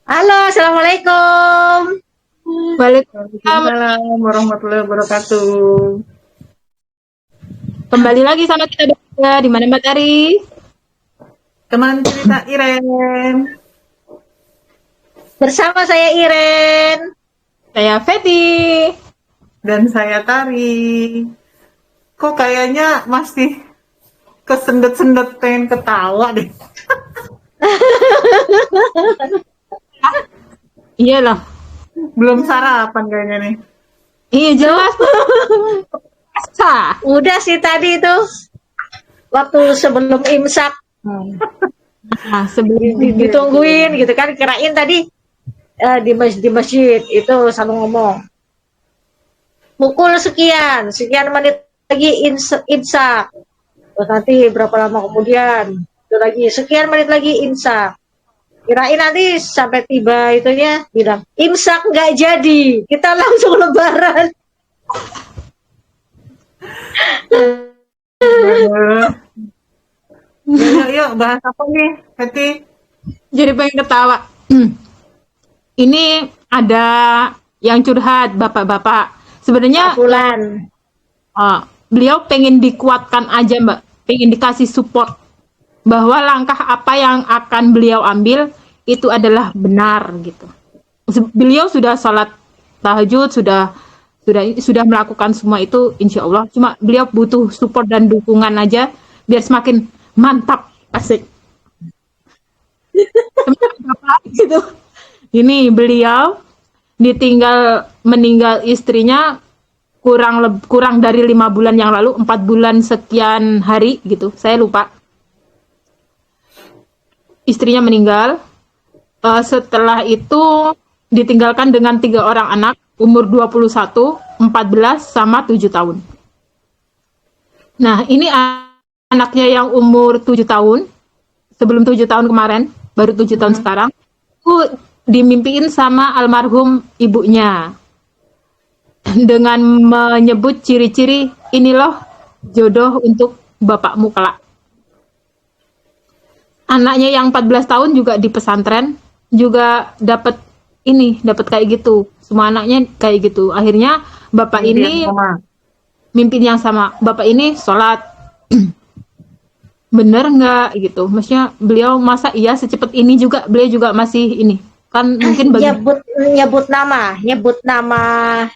Halo, assalamualaikum. Waalaikumsalam. Waalaikumsalam warahmatullahi wabarakatuh. Kembali lagi sama kita berdua di mana Mbak Tari? Teman cerita Iren. Bersama saya Iren. Saya Feti. Dan saya Tari. Kok kayaknya masih kesendet-sendet pengen ketawa deh. Iyalah. Belum sarapan kayaknya nih. Iya jelas. Sah. Udah sih tadi itu waktu sebelum imsak Nah, sebelum ditungguin gitu kan, kirain tadi di masjid itu sama ngomong pukul sekian sekian menit lagi imsak. Terus nanti berapa lama kemudian itu lagi sekian menit lagi imsak. Kirain nanti sampai tiba itunya bilang imsak nggak jadi, kita langsung lebaran. Yuk, bahas apa nih, Hati? jadi pengen ketawa. Ini ada yang curhat bapak-bapak. Sebenarnya Bulan. beliau pengen dikuatkan aja Mbak, pengen dikasih support bahwa langkah apa yang akan beliau ambil itu adalah benar gitu. Beliau sudah sholat tahajud, sudah melakukan semua itu insya Allah. Cuma beliau butuh support dan dukungan aja biar semakin mantap, asik. Gitu. Ini beliau meninggal istrinya kurang dari 5 bulan yang lalu, 4 bulan sekian hari gitu. Saya lupa. Istrinya meninggal. Setelah itu ditinggalkan dengan 3 orang anak, umur 21, 14, sama 7 tahun. Nah, ini anaknya yang umur 7 tahun, sebelum 7 tahun kemarin, baru 7 tahun sekarang, itu dimimpiin sama almarhum ibunya. Dengan menyebut ciri-ciri, ini loh jodoh untuk bapakmu kelak. Anaknya yang 14 tahun juga di pesantren, juga dapat kayak gitu. Semua anaknya kayak gitu. Akhirnya bapak ini mimpin yang sama. Bapak ini sholat. Bener nggak gitu? Maksudnya beliau masa iya secepat ini juga, beliau juga masih ini. Kan mungkin bagi nyebut nama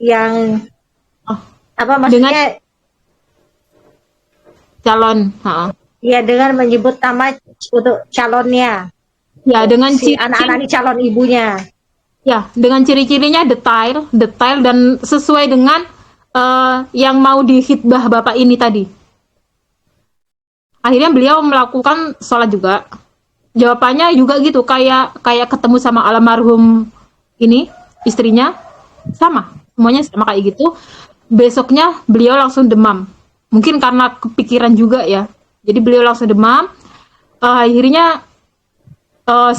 yang oh, apa dengan maksudnya calon, ya, dengan menyebut nama untuk calonnya, ya dengan si ciri-ciri, anak-anak ini calon ibunya. ya dengan ciri-cirinya detail dan sesuai dengan yang mau dihitbah bapak ini tadi. Akhirnya beliau melakukan sholat juga. Jawabannya juga gitu, kayak ketemu sama almarhum ini istrinya, sama semuanya sama kayak gitu. Besoknya beliau langsung demam, mungkin karena kepikiran juga ya, jadi beliau langsung demam. Akhirnya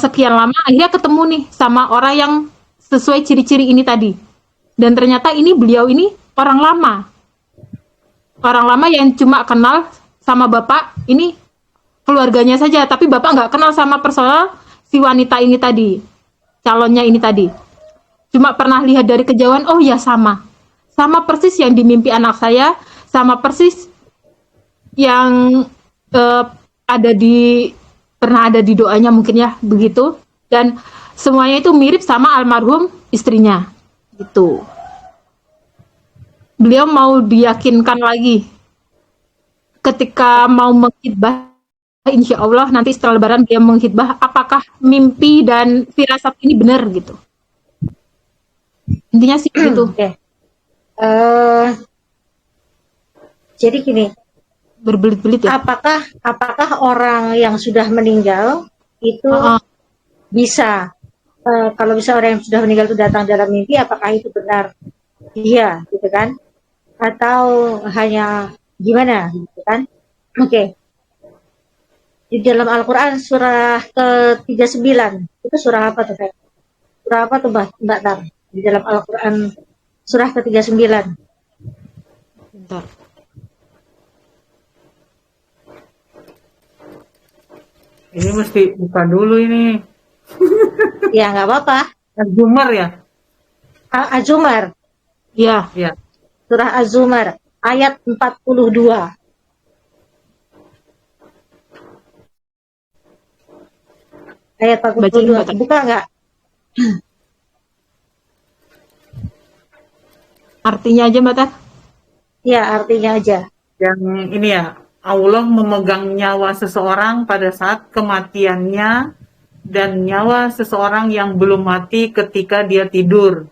sekian lama akhirnya ketemu nih sama orang yang sesuai ciri-ciri ini tadi, dan ternyata ini beliau ini orang lama yang cuma kenal sama bapak ini, keluarganya saja, tapi bapak nggak kenal sama personal si wanita ini tadi, calonnya ini tadi. Cuma pernah lihat dari kejauhan, oh ya sama persis yang dimimpi anak saya, sama persis yang eh, ada di pernah ada di doanya mungkin ya begitu, dan semuanya itu mirip sama almarhum istrinya gitu. Beliau mau diyakinkan lagi ketika mau menghitbah, insya Allah nanti setelah lebaran dia menghitbah apakah mimpi dan firasat ini benar gitu. Intinya sih gitu. Okay. Jadi gini, Berbelit-belit ya. apakah orang yang sudah meninggal itu bisa kalau bisa orang yang sudah meninggal itu datang dalam mimpi, apakah itu benar? Iya, gitu kan? Atau hanya gimana, gitu kan? Oke. Okay. Di dalam Al-Quran surah ke-39 itu surah apa tuh? Surah apa tuh Mbak Tar? Di dalam Al-Quran surah ke-39. Bentar. Ini mesti buka dulu ini. Ya nggak apa-apa. Az-Zumar ya? Az-Zumar, Ya, Ya. surah Az-Zumar ayat 42. Ayat bacain 42. Mbak Tar. Buka nggak? Artinya aja Mbak Tar. Ya, artinya aja. Yang ini ya, Allah memegang nyawa seseorang pada saat kematiannya dan nyawa seseorang yang belum mati ketika dia tidur.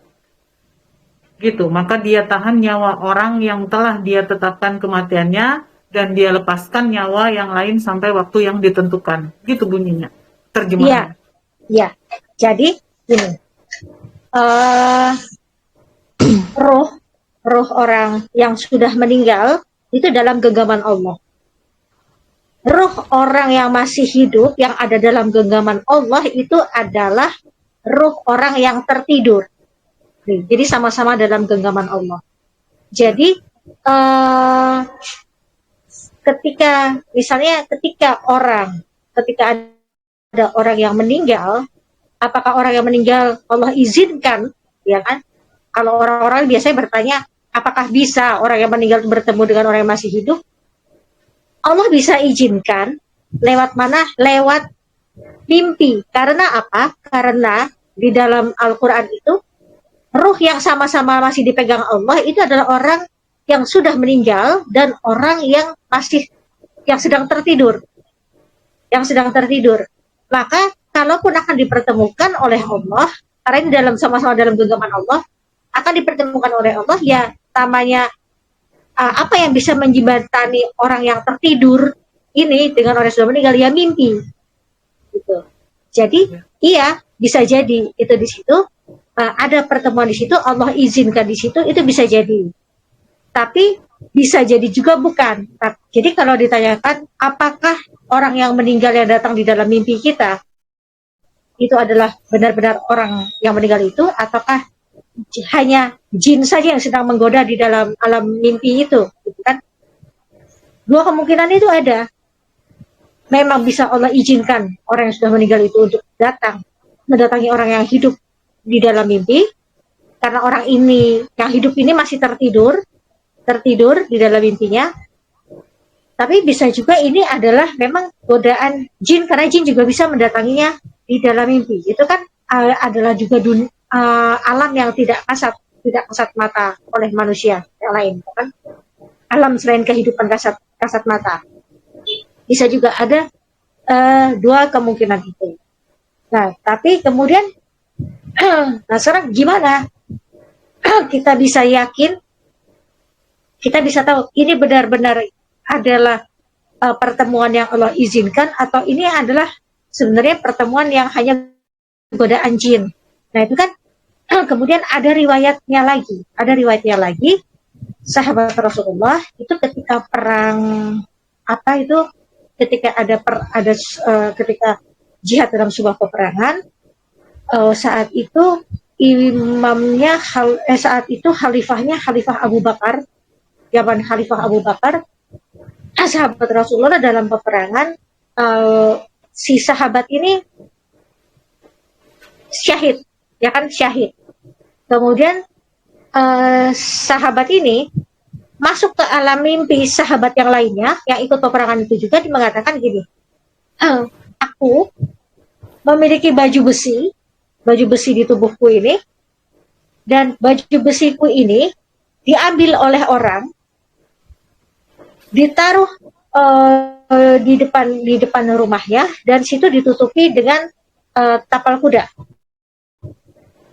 Gitu, maka dia tahan nyawa orang yang telah dia tetapkan kematiannya dan dia lepaskan nyawa yang lain sampai waktu yang ditentukan. Gitu bunyinya. Iya, Terjemahannya. iya. Jadi ini eh roh orang yang sudah meninggal itu dalam genggaman Allah. Roh orang yang masih hidup yang ada dalam genggaman Allah itu adalah roh orang yang tertidur. Jadi sama-sama dalam genggaman Allah. Jadi ketika ada orang yang meninggal, apakah orang yang meninggal Allah izinkan, ya kan? Kalau orang-orang biasanya bertanya, apakah bisa orang yang meninggal bertemu dengan orang yang masih hidup? Allah bisa izinkan lewat mana? Lewat mimpi. Karena apa? Karena di dalam Al-Quran itu ruh yang sama-sama masih dipegang Allah itu adalah orang yang sudah meninggal dan orang yang sedang tertidur. Maka kalaupun akan dipertemukan oleh Allah, karena ini sama-sama dalam genggaman Allah, akan dipertemukan oleh Allah, ya namanya apa yang bisa menjembatani orang yang tertidur ini dengan orang yang sudah meninggal, ya mimpi. Gitu. Jadi iya, bisa jadi itu di situ ada pertemuan di situ, Allah izinkan di situ, itu bisa jadi. Tapi bisa jadi juga bukan. Jadi kalau ditanyakan apakah orang yang meninggal yang datang di dalam mimpi kita itu adalah benar-benar orang yang meninggal itu, ataukah hanya jin saja yang sedang menggoda di dalam alam mimpi itu, gitu kan? Dua kemungkinan itu ada. Memang bisa Allah izinkan orang yang sudah meninggal itu untuk mendatangi orang yang hidup di dalam mimpi, karena orang ini yang hidup ini masih tertidur di dalam mimpinya. Tapi bisa juga ini adalah memang godaan jin, karena jin juga bisa mendatanginya di dalam mimpi. Itu kan adalah juga alam yang tidak kasat mata oleh manusia yang lain, kan? Alam selain kehidupan kasat mata. Bisa juga ada dua kemungkinan itu. Nah, tapi kemudian nah sekarang gimana kita bisa yakin, kita bisa tahu ini benar-benar adalah pertemuan yang Allah izinkan atau ini adalah sebenarnya pertemuan yang hanya godaan jin. Nah itu kan kemudian ada riwayatnya lagi sahabat Rasulullah itu ketika perang ketika jihad dalam sebuah peperangan, saat itu Khalifah Abu Bakar, zaman Khalifah Abu Bakar, sahabat Rasulullah dalam peperangan, si sahabat ini syahid. Kemudian sahabat ini masuk ke alam mimpi sahabat yang lainnya yang ikut peperangan itu juga, mengatakan gini, aku memiliki baju besi di tubuhku ini, dan baju besiku ini diambil oleh orang, ditaruh di depan rumahnya, dan situ ditutupi dengan tapal kuda,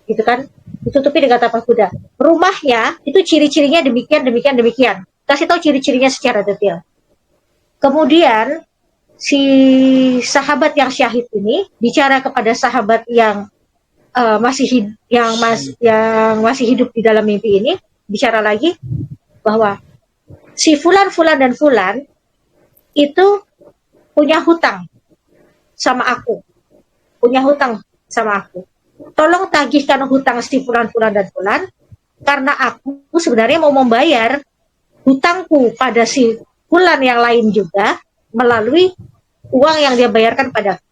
gitu kan? Ditutupi dengan tapal kuda. Rumahnya itu ciri-cirinya demikian. Kasih tahu ciri-cirinya secara detail. Kemudian si sahabat yang syahid ini bicara kepada sahabat yang masih hidup di dalam mimpi ini, bicara lagi bahwa si fulan dan fulan itu punya hutang sama aku. Tolong tagihkan hutang si fulan dan fulan, karena aku sebenarnya mau membayar hutangku pada si fulan yang lain juga melalui uang yang dia bayarkan pada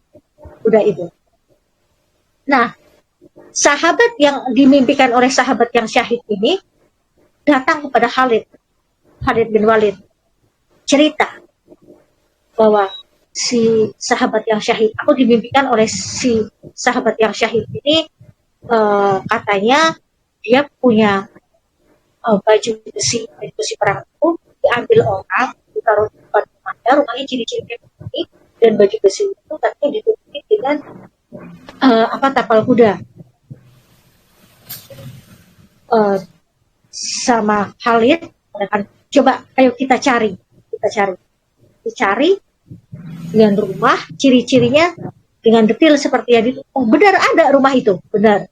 kuda itu. Nah, sahabat yang dimimpikan oleh sahabat yang syahid ini datang kepada Khalid bin Walid, cerita bahwa si sahabat yang syahid, aku dimimpikan oleh si sahabat yang syahid ini, katanya dia punya baju besi perang itu diambil orang, ditaruh di depan rumahnya ciri-cirinya begini, dan baju besi itu katanya ditutupi dengan tapal kuda. Sama Khalid, coba ayo kita cari dengan rumah, ciri-cirinya dengan detail seperti yang itu. Oh benar, ada rumah itu, benar.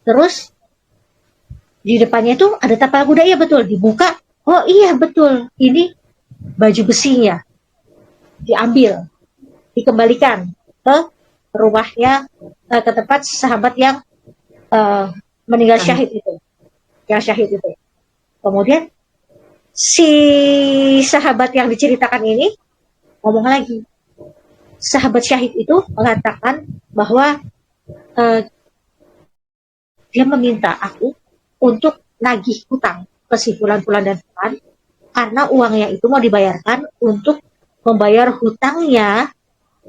Terus di depannya itu ada tapal kuda, iya betul. Dibuka, oh iya betul, ini baju besinya. Diambil, dikembalikan ke rumahnya, ke tempat sahabat yang meninggal syahid itu. Yang syahid itu. Kemudian si sahabat yang diceritakan ini ngomong lagi. Sahabat syahid itu mengatakan bahwa dia meminta aku untuk nagih hutang ke si fulan dan fulan, karena uangnya itu mau dibayarkan untuk membayar hutangnya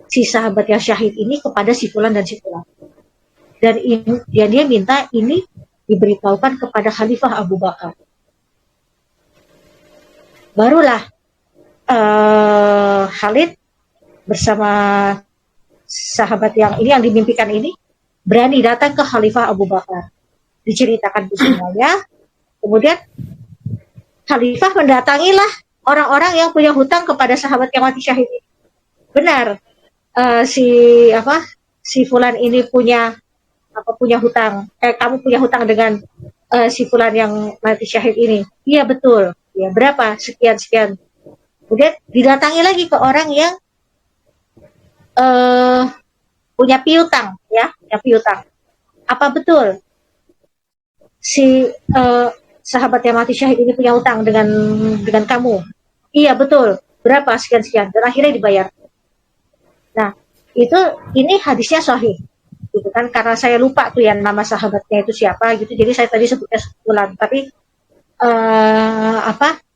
si sahabat yang syahid ini kepada si fulan dan si fulan. Dan dia minta ini diberitahukan kepada Khalifah Abu Bakar. Barulah Khalid bersama sahabat yang dimimpikan ini berani datang ke Khalifah Abu Bakar. Diceritakan semuanya. Kemudian Khalifah mendatangilah orang-orang yang punya hutang kepada sahabat yang mati syahid ini. Benar, si fulan ini punya hutang. Kamu punya hutang dengan si fulan yang mati syahid ini. Iya betul. Ya berapa? Sekian. Kemudian didatangi lagi ke orang yang punya piutang, ya, punya piutang. Apa betul si sahabat yang mati syahid ini punya hutang dengan kamu? Iya betul. Berapa? Sekian. Dan akhirnya dibayar. Nah, ini hadisnya sahih, gitu kan? Karena saya lupa tuh yang nama sahabatnya itu siapa, gitu. Jadi saya tadi sebutnya sebulan. Tapi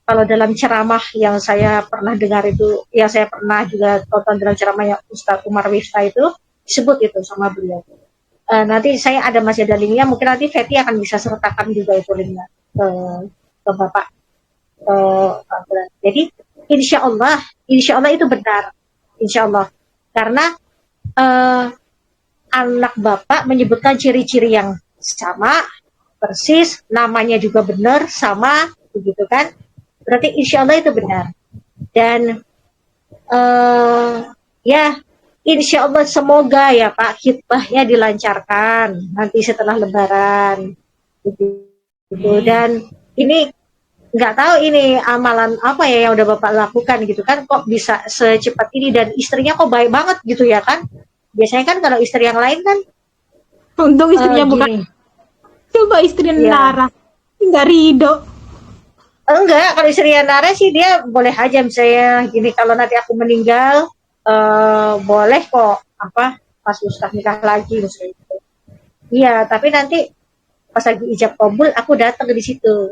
kalau dalam ceramah yang saya pernah dengar itu, yang saya pernah juga tonton dalam ceramahnya Ustadz Umar Wifta itu, disebut itu sama beliau. Nanti saya masih ada linknya, mungkin nanti Feti akan bisa sertakan juga itu linknya ke Bapak. Jadi insya Allah itu benar, insya Allah, karena anak Bapak menyebutkan ciri-ciri yang sama, persis, namanya juga benar, sama, begitu kan? Berarti insya Allah itu benar. Dan ya insya Allah semoga ya Pak khitbahnya dilancarkan nanti setelah Lebaran, gitu. Dan ini nggak tahu ini amalan apa ya yang udah Bapak lakukan, gitu kan, kok bisa secepat ini, dan istrinya kok baik banget gitu ya kan. Biasanya kan kalau istri yang lain kan, untung istrinya bukan, coba istri Nara nggak ridho. Enggak, kalau istrinya Nara sih dia boleh aja, misalnya gini, kalau nanti aku meninggal boleh kok pas Ustaz nikah lagi misalnya gitu. Iya, tapi nanti pas lagi ijab kabul aku datang di situ.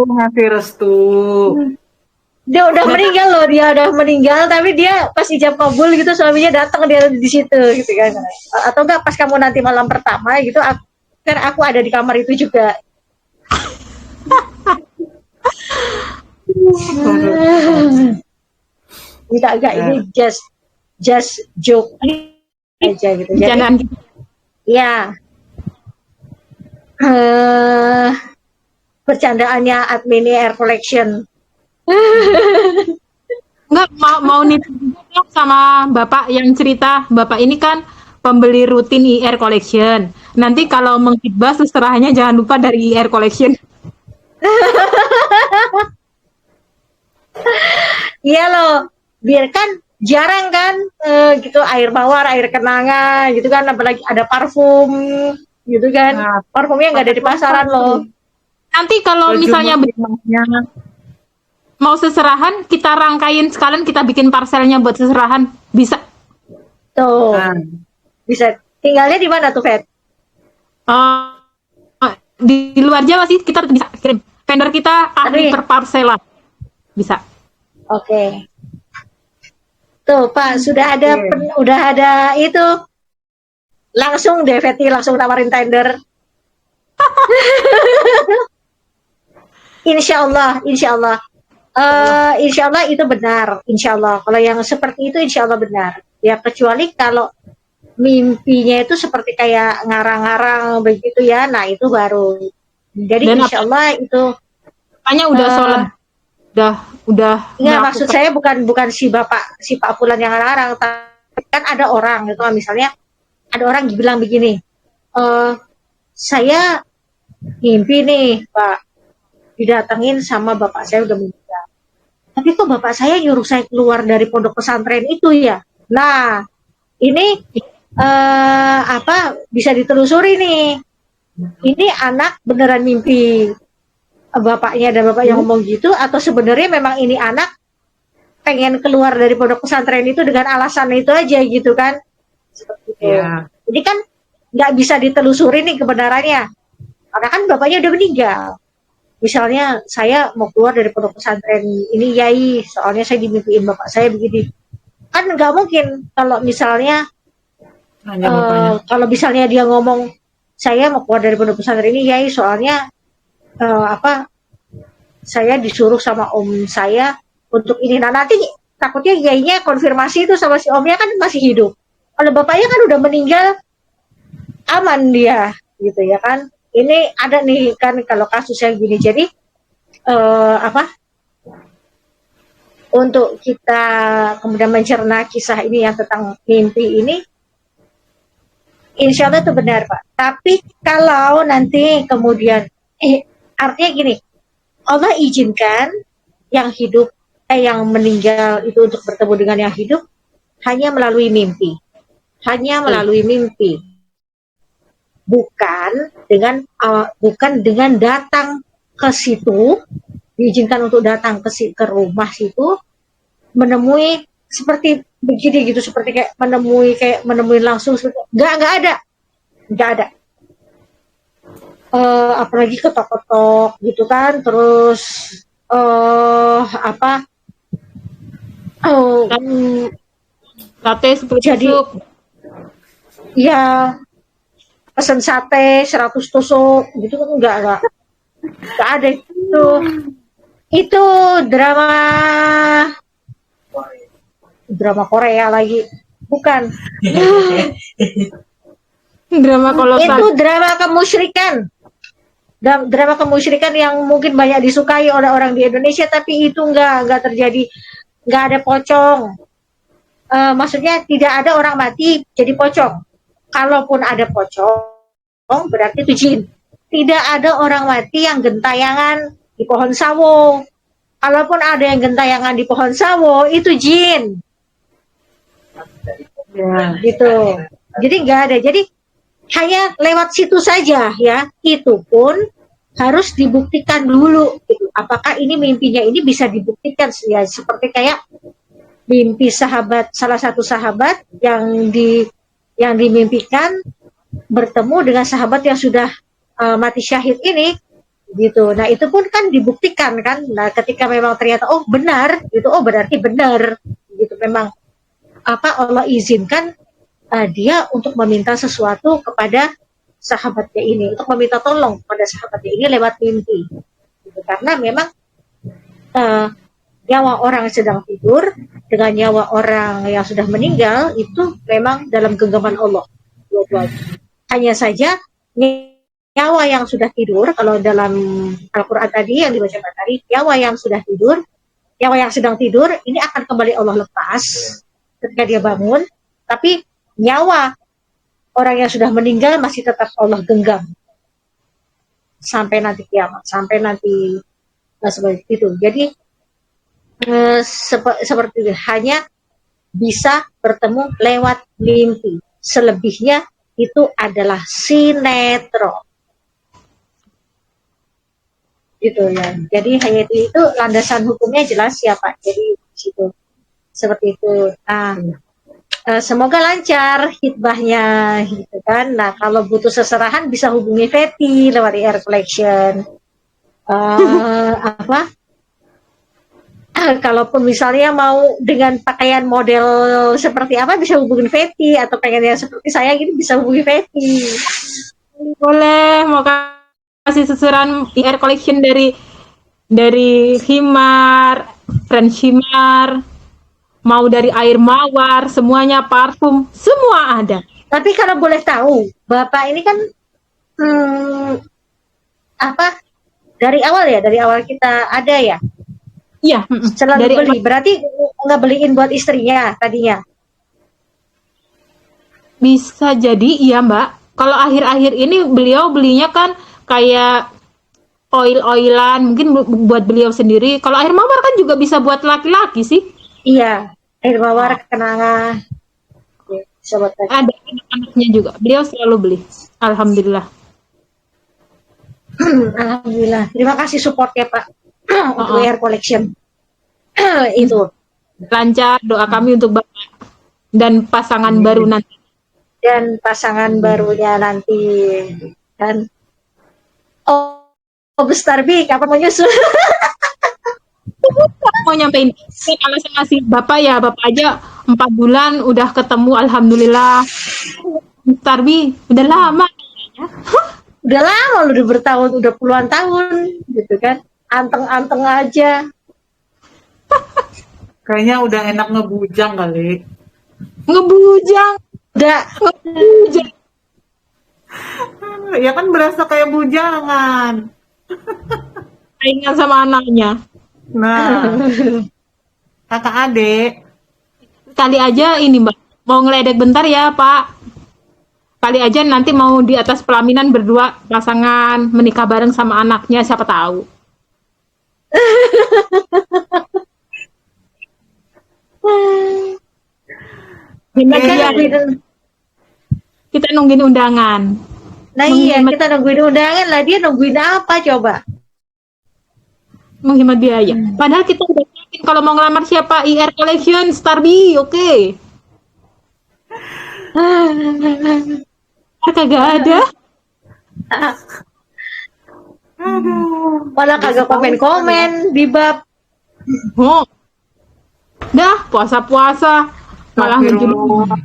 Ngasih restu. Dia udah meninggal loh, tapi dia pas ijab kabul gitu suaminya datang, dia di situ gitu kan. Atau enggak pas kamu nanti malam pertama gitu, aku ada di kamar itu juga. Enggak, ini just joke aja gitu. Jangan gitu. Ya. Bercandaannya admin Air Collection. Enggak, mau nih sama Bapak yang cerita. Bapak ini kan pembeli rutin IR Collection. Nanti kalau menghibah seserahannya jangan lupa dari IR Collection. Iya loh, biar kan jarang kan gitu air mawar, air kenanga gitu kan, apalagi ada parfum gitu kan. Nah, parfumnya nggak ada di pasaran loh. Nanti kalau misalnya mau seserahan, kita rangkain sekalian, kita bikin parselnya buat seserahan, bisa. Tuh, Nah, bisa. Tinggalnya di mana tuh, Fet? Di luar Jawa sih kita bisa kirim. Vendor kita ahli Tapi- perparselan, bisa. Oke. Tuh, Pak, sudah ada itu. Langsung deh, Feti, langsung nawarin tender. Insya Allah, insya Allah. Insya Allah itu benar, insya Allah. Kalau yang seperti itu, insya Allah benar. Ya, kecuali kalau mimpinya itu seperti kayak ngarang-ngarang begitu ya, nah itu baru. Jadi Dan insya Allah itu. Apanya udah sholat, udah Enggak, melakukan. maksud saya bukan si Pak Fulan yang ngarang, tapi kan ada orang gitu, misalnya ada orang bilang begini, saya mimpi nih Pak, didatengin sama bapak saya udah meninggal. Tapi kok bapak saya nyuruh saya keluar dari pondok pesantren itu ya? Nah, ini bisa ditelusuri nih. Ini anak beneran mimpi bapaknya dan bapaknya ngomong gitu, atau sebenarnya memang ini anak pengen keluar dari pondok pesantren itu dengan alasan itu aja gitu kan? Seperti itu. ya. Jadi kan nggak bisa ditelusuri nih kebenarannya, karena kan bapaknya udah meninggal. Misalnya saya mau keluar dari pondok pesantren ini Yai, soalnya saya dimimpiin bapak saya begini. Kan nggak mungkin kalau misalnya Hanya bapaknya. kalau misalnya dia ngomong saya mau keluar dari pondok pesantren ini Yai, soalnya saya disuruh sama om saya untuk ini. Nah nanti takutnya Yainya konfirmasi itu sama si omnya kan masih hidup. Kalau bapaknya kan udah meninggal, aman dia gitu ya kan. Ini ada nih kan kalau kasus yang gini. Jadi untuk kita kemudian mencerna kisah ini yang tentang mimpi ini, insya Allah itu benar Pak. Tapi kalau nanti kemudian artinya gini, Allah izinkan yang hidup yang meninggal itu untuk bertemu dengan yang hidup hanya melalui mimpi. Hanya melalui mimpi. Bukan dengan datang ke situ, diizinkan untuk datang ke rumah situ, menemui seperti begini gitu, seperti kayak menemui langsung, nggak ada. Apalagi ketok-ketok gitu kan, terus Sate 10 jadi tusuk. ya pesen sate 100 tusuk gitu kan, enggak ada itu drama Korea lagi, bukan. Drama kolosal. Itu drama kemusyrikan yang mungkin banyak disukai oleh orang di Indonesia, tapi itu enggak terjadi, enggak ada pocong. Maksudnya tidak ada orang mati jadi pocong. Kalaupun ada pocong berarti itu jin. Tidak ada orang mati yang gentayangan di pohon sawo. Kalaupun ada yang gentayangan di pohon sawo itu jin. Ya. Gitu. Jadi nggak ada. Jadi hanya lewat situ saja ya. Itu pun harus dibuktikan dulu. Gitu. Apakah ini mimpinya ini bisa dibuktikan ya, seperti kayak mimpi salah satu sahabat yang dimimpikan bertemu dengan sahabat yang sudah mati syahid ini gitu. Nah itu pun kan dibuktikan kan. Nah ketika memang ternyata benar gitu, berarti benar gitu, memang Allah izinkan dia untuk meminta sesuatu kepada sahabatnya ini, untuk meminta tolong kepada sahabatnya ini lewat mimpi gitu. Karena memang nyawa orang yang sedang tidur dengan nyawa orang yang sudah meninggal itu memang dalam genggaman Allah. Hanya saja nyawa yang sudah tidur, kalau dalam Al-Quran tadi yang dibaca tadi, nyawa yang sudah tidur, nyawa yang sedang tidur ini akan kembali Allah lepas ketika dia bangun, tapi nyawa orang yang sudah meninggal masih tetap Allah genggam sampai nanti kiamat, sampai nanti seperti itu. Jadi seperti itu, hanya bisa bertemu lewat mimpi. Selebihnya itu adalah sinetron. gitu ya. Jadi HYT itu landasan hukumnya jelas ya Pak. Jadi di situ seperti itu. Nah, semoga lancar hitbahnya gitu kan. Nah, kalau butuh seserahan bisa hubungi Feti lewat air collection. Apa? Kalaupun misalnya mau dengan pakaian model seperti apa bisa hubungi Feti, atau pengen yang seperti saya gitu bisa hubungi Feti. Boleh, mau kasih susuran air collection dari Himar, French Himar, mau dari air mawar, semuanya parfum, semua ada. Tapi kalau boleh tahu, Bapak ini kan apa dari awal kita ada ya Iya, selalu dari beli. Berarti nggak beliin buat istrinya tadinya? bisa jadi iya Mbak. Kalau akhir-akhir ini beliau belinya kan kayak oil-oilan, mungkin buat beliau sendiri. Kalau air mawar kan juga bisa buat laki-laki sih. Iya, air mawar kenanga. Ya, bisa buat laki. Ada anak-anaknya juga. Beliau selalu beli. Alhamdulillah. Alhamdulillah. Terima kasih supportnya Pak untuk air collection. Itu. Lancar, doa kami untuk Bapak dan pasangan baru nanti. Dan pasangan barunya nanti kan. Oh, besar Bi, kapan mau nyusul? Mau nyampein kalau sama si Bapak ya, Bapak aja 4 bulan udah ketemu, alhamdulillah. Tarbi udah lama. Udah lama, udah bertahun, udah puluhan tahun gitu kan. Anteng-anteng aja. Kayaknya udah enak ngebujang kali. Ngebujang. Udah Ngebujang. Ya kan berasa kayak bujangan. Saingan sama anaknya. Nah, kakak adik. Kali aja ini Mbak, mau ngeledek bentar ya Pak. Kali aja nanti mau di atas pelaminan berdua pasangan menikah bareng sama anaknya, siapa tahu. Gimana kan ya? Kita nungguin undangan. Nah iya, kita nungguin undangan lah, dia nungguin apa coba? Menghemat biaya. Padahal kita udah yakin kalau mau ngelamar siapa, IR Collection, Starby, oke. Kagak ada. Malah kagak komen-komen di bab. Oh. Dah, puasa-puasa malah Astagfirullah.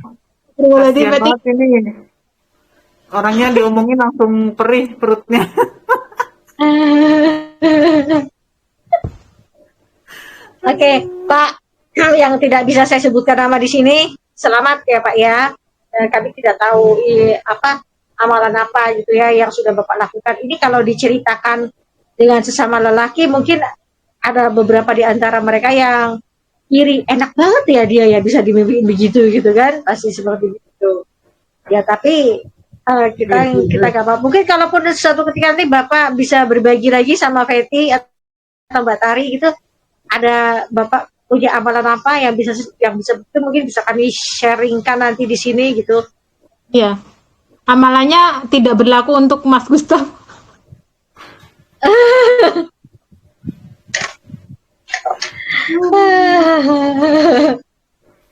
ngejudul. Kasian banget ini. Orangnya diomongin langsung perih perutnya. Oke, Pak, yang tidak bisa saya sebutkan nama di sini, selamat ya Pak ya. Kami tidak tahu apa amalan apa gitu ya yang sudah Bapak lakukan. Ini kalau diceritakan dengan sesama lelaki, mungkin ada beberapa di antara mereka yang iri, enak banget ya dia ya bisa dimimpiin begitu gitu kan, pasti seperti itu. Ya tapi kita gak apa. Mungkin kalaupun suatu ketika nanti Bapak bisa berbagi lagi sama Feti atau Mbak Tari gitu, ada Bapak punya amalan apa yang bisa itu mungkin bisa kami sharingkan nanti di sini gitu. Iya. Amalannya tidak berlaku untuk Mas Gustaf.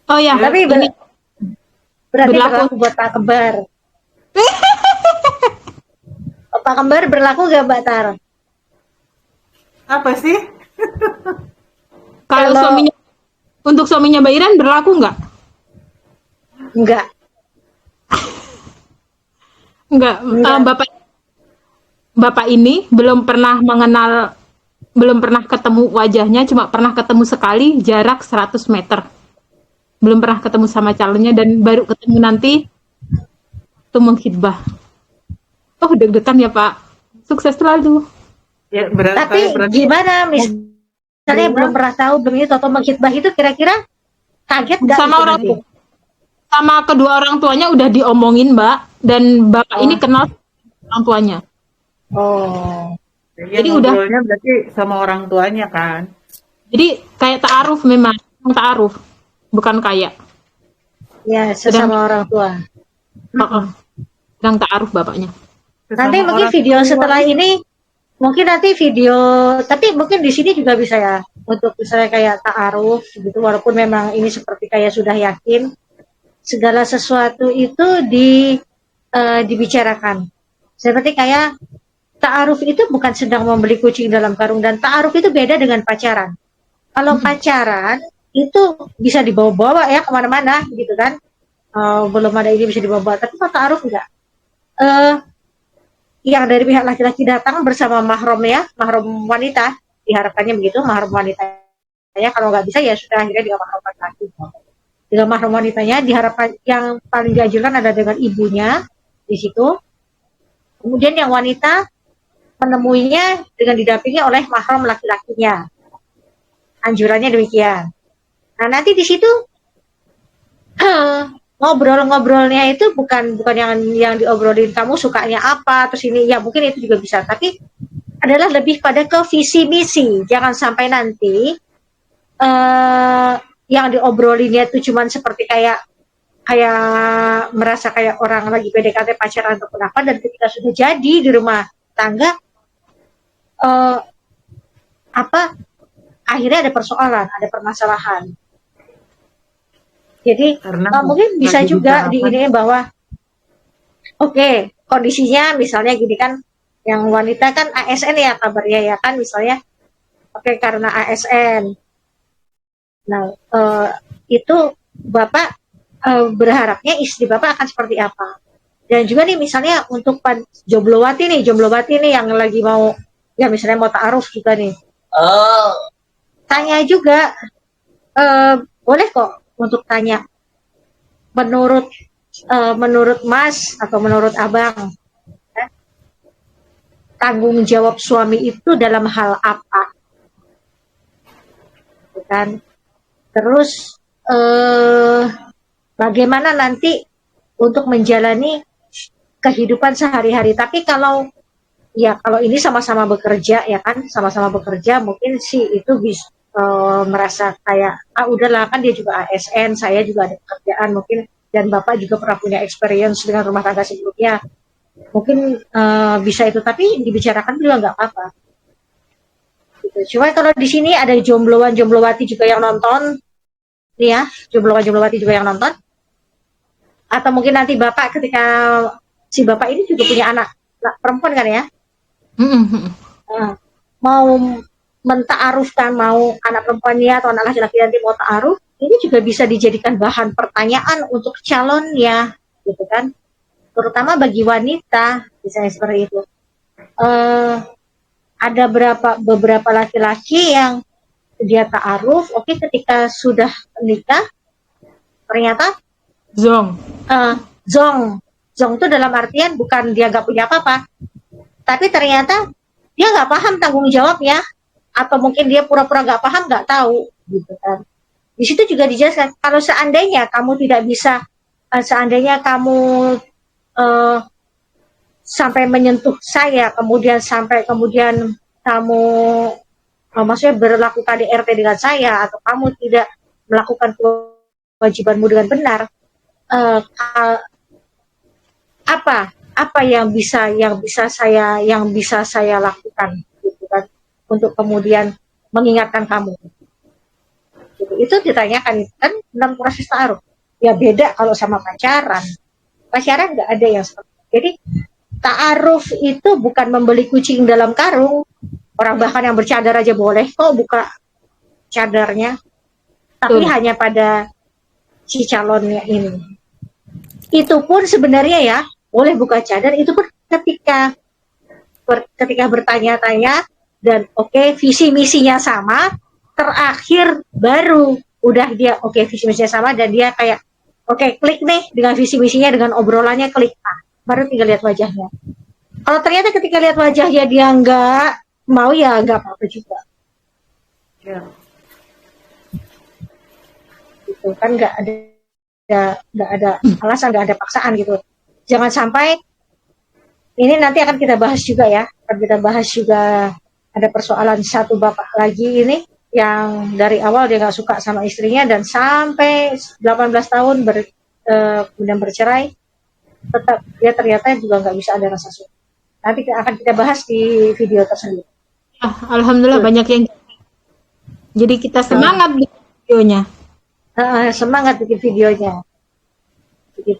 Oh ya, tapi ini berarti berlaku buat Pak Kembar. Pak Kembar berlaku gak Mbak Tar? Apa sih? Kalau suaminya, untuk suaminya Mbak Iren berlaku nggak? Enggak. Enggak. Bapak ini belum pernah ketemu wajahnya, cuma pernah ketemu sekali jarak 100 meter. Belum pernah ketemu sama calonnya dan baru ketemu nanti itu mengkhidbah. Oh, deg-degan ya Pak. Sukses selalu. Ya, berarti gimana misalnya belum pernah tahu, belum itu atau mengkhidbah itu kira-kira kaget nggak? Sama orang tua, sama kedua orang tuanya udah diomongin Mbak, dan Bapak ini kenal orang tuanya. Oh. Jadi udah berarti sama orang tuanya kan. Jadi kayak ta'aruf, memang ta'aruf, bukan kayak. Ya, sesama orang tua. Sedang ta'aruf bapaknya. Nanti mungkin video setelah ini mungkin nanti video, tapi mungkin di sini juga bisa ya untuk misalnya kayak ta'aruf gitu, walaupun memang ini seperti kayak sudah yakin segala sesuatu itu dibicarakan. Seperti kayak ta'aruf itu bukan sedang membeli kucing dalam karung, dan ta'aruf itu beda dengan pacaran. Kalau pacaran itu bisa dibawa-bawa ya kemana-mana gitu kan, belum ada ini bisa dibawa-bawa, tapi kalau ta'aruf enggak. Yang dari pihak laki-laki datang bersama mahramnya, mahram wanita, diharapkannya begitu, mahram wanitanya. Kalau nggak bisa ya sudah, akhirnya dengan mahram laki-laki. Dengan mahram wanitanya diharapkan, yang paling dianjurkan ada dengan ibunya di situ. Kemudian yang wanita menemuinya dengan didampingi oleh mahram laki-lakinya. Anjurannya demikian. Nah, nanti di situ ngobrol-ngobrolnya itu bukan yang diobrolin kamu sukanya apa, terus ini ya mungkin itu juga bisa, tapi adalah lebih pada ke visi misi. Jangan sampai nanti yang diobrolinnya itu cuman seperti kayak merasa kayak orang lagi PDKT pacaran atau apa, dan ketika sudah jadi di rumah tangga akhirnya ada persoalan, ada permasalahan. Jadi mungkin bisa juga diiniin bahwa oke, kondisinya misalnya gini kan, yang wanita kan ASN ya kabarnya ya kan, misalnya karena ASN. Nah, itu Bapak berharapnya istri Bapak akan seperti apa. Dan juga nih misalnya untuk jomblowati nih yang lagi mau, ya misalnya mau ta'aruf juga nih. Tanya juga, boleh kok untuk tanya, menurut Mas atau menurut Abang, tanggung jawab suami itu dalam hal apa? Kan? Terus bagaimana nanti untuk menjalani kehidupan sehari-hari. Tapi kalau ini sama-sama bekerja ya kan, sama-sama bekerja, mungkin sih itu bisa merasa kayak udahlah kan dia juga ASN, saya juga ada pekerjaan mungkin, dan Bapak juga pernah punya experience dengan rumah tangga sebelumnya, mungkin bisa itu, tapi dibicarakan juga nggak apa-apa gitu. Cuma kalau di sini ada jomblowati juga yang nonton nih ya, jomblowati juga yang nonton, atau mungkin nanti Bapak ketika si Bapak ini juga punya anak perempuan kan ya, mau menta'arufkan, mau anak perempuannya atau anak laki-laki nanti mau ta'aruf, ini juga bisa dijadikan bahan pertanyaan untuk calonnya, gitu kan. Terutama bagi wanita, misalnya seperti itu. Ada beberapa laki-laki yang dia ta'aruf, ketika sudah menikah, ternyata zong itu dalam artian bukan dia nggak punya apa-apa, tapi ternyata dia nggak paham tanggung jawabnya, atau mungkin dia pura-pura nggak paham, nggak tahu, gitu kan. Di situ juga dijelaskan, kalau seandainya kamu tidak bisa, seandainya kamu sampai menyentuh saya, kemudian kamu maksudnya berlaku KDRT dengan saya, atau kamu tidak melakukan kewajibanmu dengan benar, apa yang bisa saya lakukan, gitu kan, untuk kemudian mengingatkan kamu. Gitu. Itu ditanyakan kan dalam proses ta'aruf. Ya beda kalau sama pacaran. Pacaran nggak ada yang seperti itu. Jadi ta'aruf itu bukan membeli kucing dalam karung. Orang bahkan yang bercadar aja boleh kok buka cadarnya. Tapi hanya pada si calonnya ini. Itu pun sebenarnya ya boleh buka cadar, itu pun ketika bertanya-tanya dan visi misinya sama, terakhir baru udah dia visi misinya sama, dan dia kayak klik nih dengan visi misinya, dengan obrolannya klik, baru tinggal lihat wajahnya. Kalau ternyata ketika lihat wajahnya dia nggak mau, ya nggak apa-apa juga. Ya. Gitu kan, nggak ada alasan, nggak ada paksaan gitu. Jangan sampai, ini nanti akan kita bahas juga ya, ada persoalan satu bapak lagi ini yang dari awal dia nggak suka sama istrinya, dan sampai 18 tahun kemudian bercerai, tetap dia ternyata juga nggak bisa ada rasa suka. nanti akan kita bahas di video tersebut. Alhamdulillah banyak yang jadi kita semangat di videonya. Semangat bikin videonya. Jadi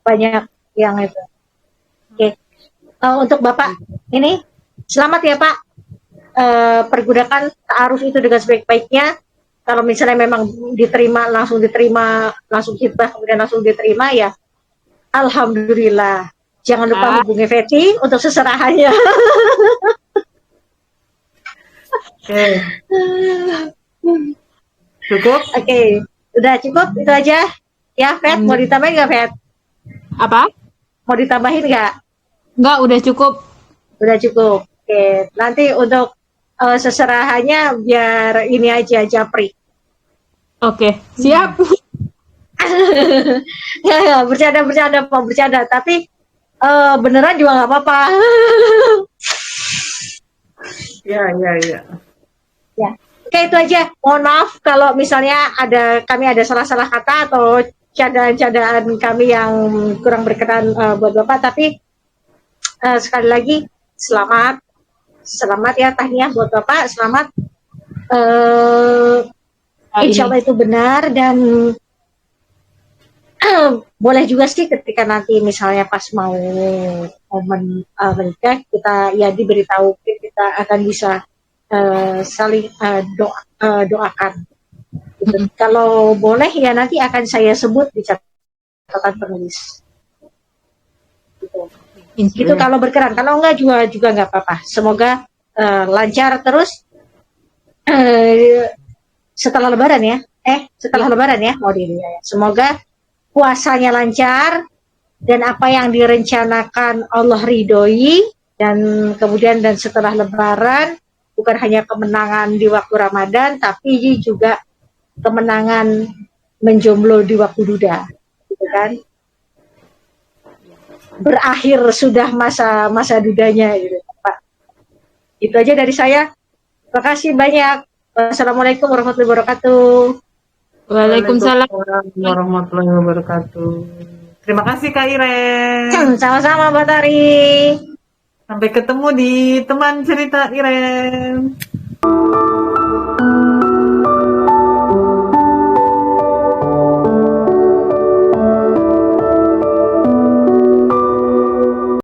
banyak yang itu. Oke. Untuk Bapak ini selamat ya Pak. Pergunakan ta'aruf itu dengan sebaik-baiknya. Kalau misalnya memang diterima, langsung khidbah, kemudian langsung diterima ya. Alhamdulillah. Jangan lupa hubungi Feti untuk seserahannya. Cukup? Oke. Udah cukup itu aja. Ya, Fet, mau ditambahin nggak, Fet? Apa? Mau ditambahin nggak? Nggak, udah cukup. Udah cukup. Oke, nanti untuk seserahannya biar ini aja Japri. Oke, siap. Ya, bercanda. Tapi beneran juga nggak apa-apa. Ya. Ya. Oke, itu aja. Mohon maaf kalau misalnya kami ada salah-salah kata atau candaan-candaan kami yang kurang berkenan buat Bapak. Tapi sekali lagi selamat ya tahniah buat Bapak. Selamat. Insya Allah itu benar dan boleh juga sih ketika nanti misalnya pas mau menikah kita ya diberitahu kita akan bisa saling doakan. Gitu. Kalau boleh ya nanti akan saya sebut di catatan penulis. Gitu kalau berkenan. Kalau enggak juga nggak apa-apa. Semoga lancar terus setelah Lebaran ya. Setelah Lebaran ya mau diri ya. Semoga puasanya lancar dan apa yang direncanakan Allah ridhoi dan kemudian dan setelah Lebaran bukan hanya kemenangan di waktu Ramadan tapi juga kemenangan menjomblo di waktu duda, gitu kan? Berakhir sudah masa dudanya, gitu, Pak. Itu aja dari saya. Terima kasih banyak. Wassalamualaikum warahmatullahi wabarakatuh. Waalaikumsalam warahmatullahi wabarakatuh. Terima kasih Kak Iren. Sama-sama Mbak Tari. Sampai ketemu di teman cerita Iren.